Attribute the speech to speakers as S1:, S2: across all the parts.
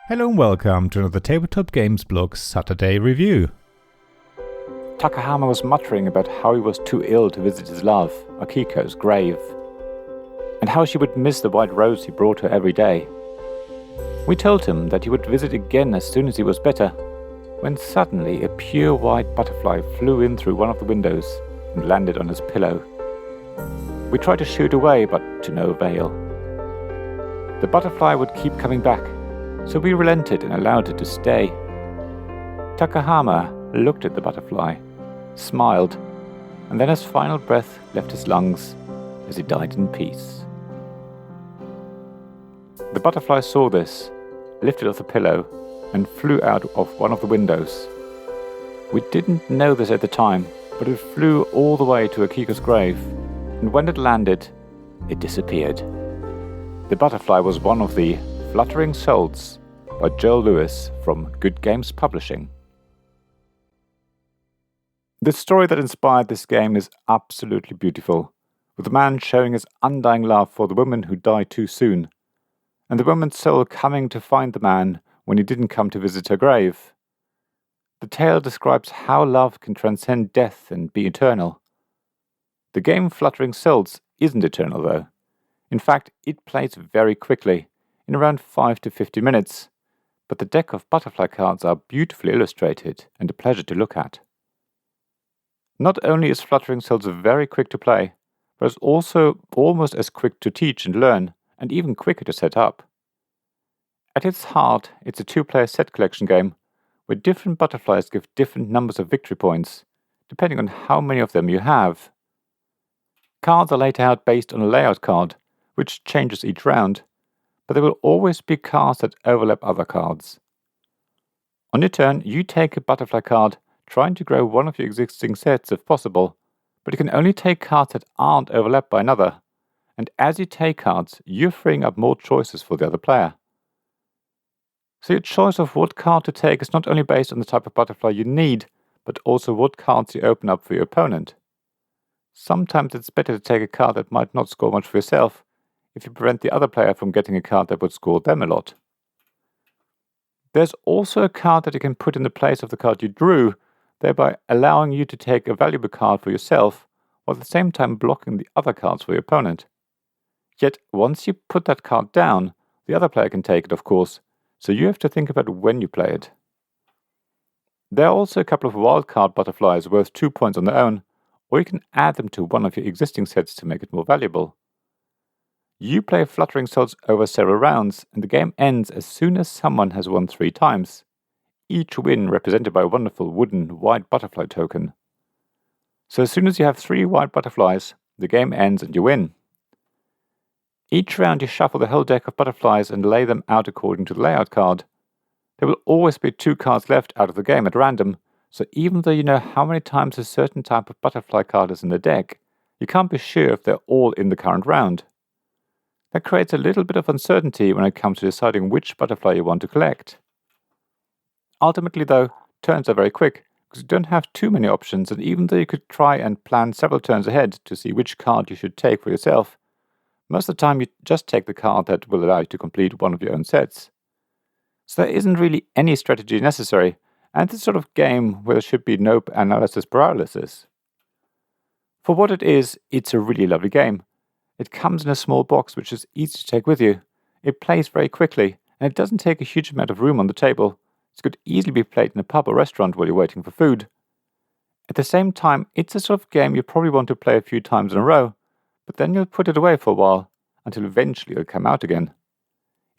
S1: Hello and welcome to another Tabletop Games Blog Saturday review.
S2: Takahama was muttering about how he was too ill to visit his love, Akiko's grave, and how she would miss the white rose he brought her every day. We told him that he would visit again as soon as he was better, when suddenly a pure white butterfly flew in through one of the windows and landed on his pillow. We tried to shoo it away, but to no avail. The butterfly would keep coming back, so we relented and allowed it to stay. Takahama looked at the butterfly, smiled, and then his final breath left his lungs as he died in peace. The butterfly saw this, lifted off the pillow, and flew out of one of the windows. We didn't know this at the time, but it flew all the way to Akiko's grave, and when it landed, it disappeared. The butterfly was one of the Fluttering Souls by Joel Lewis from Good Games Publishing. The story that inspired this game is absolutely beautiful, with the man showing his undying love for the woman who died too soon, and the woman's soul coming to find the man when he didn't come to visit her grave. The tale describes how love can transcend death and be eternal. The game Fluttering Souls isn't eternal though. In fact, it plays very quickly, in around 5 to 50 minutes, but the deck of butterfly cards are beautifully illustrated and a pleasure to look at. Not only is Fluttering Souls very quick to play, but it's also almost as quick to teach and learn, and even quicker to set up. At its heart, it's a two-player set collection game, where different butterflies give different numbers of victory points, depending on how many of them you have. Cards are laid out based on a layout card, which changes each round, but there will always be cards that overlap other cards. On your turn, you take a butterfly card, trying to grow one of your existing sets if possible, but you can only take cards that aren't overlapped by another, and as you take cards, you're freeing up more choices for the other player. So your choice of what card to take is not only based on the type of butterfly you need, but also what cards you open up for your opponent. Sometimes it's better to take a card that might not score much for yourself, if you prevent the other player from getting a card that would score them a lot. There's also a card that you can put in the place of the card you drew, thereby allowing you to take a valuable card for yourself, while at the same time blocking the other cards for your opponent. Yet, once you put that card down, the other player can take it, of course, so you have to think about when you play it. There are also a couple of wildcard butterflies worth 2 points on their own, or you can add them to one of your existing sets to make it more valuable. You play Fluttering Souls over several rounds, and the game ends as soon as someone has won 3 times, each win represented by a wonderful wooden white butterfly token. So as soon as you have 3 white butterflies, the game ends and you win. Each round you shuffle the whole deck of butterflies and lay them out according to the layout card. There will always be 2 cards left out of the game at random, so even though you know how many times a certain type of butterfly card is in the deck, you can't be sure if they're all in the current round. That creates a little bit of uncertainty when it comes to deciding which butterfly you want to collect. Ultimately though, turns are very quick, because you don't have too many options, and even though you could try and plan several turns ahead to see which card you should take for yourself, most of the time you just take the card that will allow you to complete one of your own sets. So there isn't really any strategy necessary, and it's a sort of game where there should be no analysis paralysis. For what it is, it's a really lovely game. It comes in a small box which is easy to take with you. It plays very quickly, and it doesn't take a huge amount of room on the table. It could easily be played in a pub or restaurant while you're waiting for food. At the same time, it's a sort of game you probably want to play a few times in a row, but then you'll put it away for a while, until eventually it'll come out again.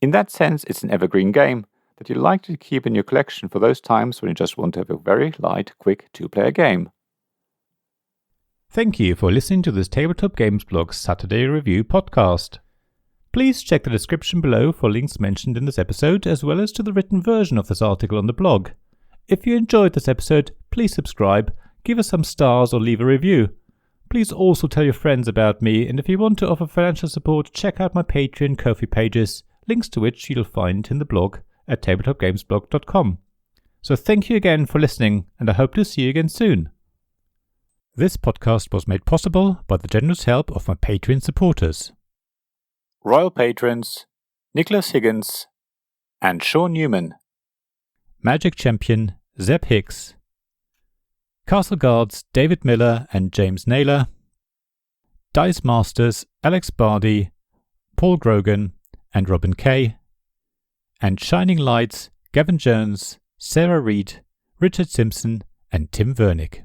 S2: In that sense, it's an evergreen game that you like to keep in your collection for those times when you just want to have a very light, quick 2-player game.
S1: Thank you for listening to this Tabletop Games Blog Saturday review podcast. Please check the description below for links mentioned in this episode, as well as to the written version of this article on the blog. If you enjoyed this episode, please subscribe, give us some stars or leave a review. Please also tell your friends about me, and if you want to offer financial support, check out my Patreon and Ko-fi pages, links to which you'll find in the blog at tabletopgamesblog.com. So thank you again for listening, and I hope to see you again soon. This podcast was made possible by the generous help of my Patreon supporters.
S2: Royal Patrons Nicholas Higgins, and Sean Newman.
S1: Magic Champion Zeb Hicks. Castle Guards David Miller and James Naylor. Dice Masters Alex Bardi, Paul Grogan and Robin Kay. And Shining Lights Gavin Jones, Sarah Reed, Richard Simpson and Tim Vernick.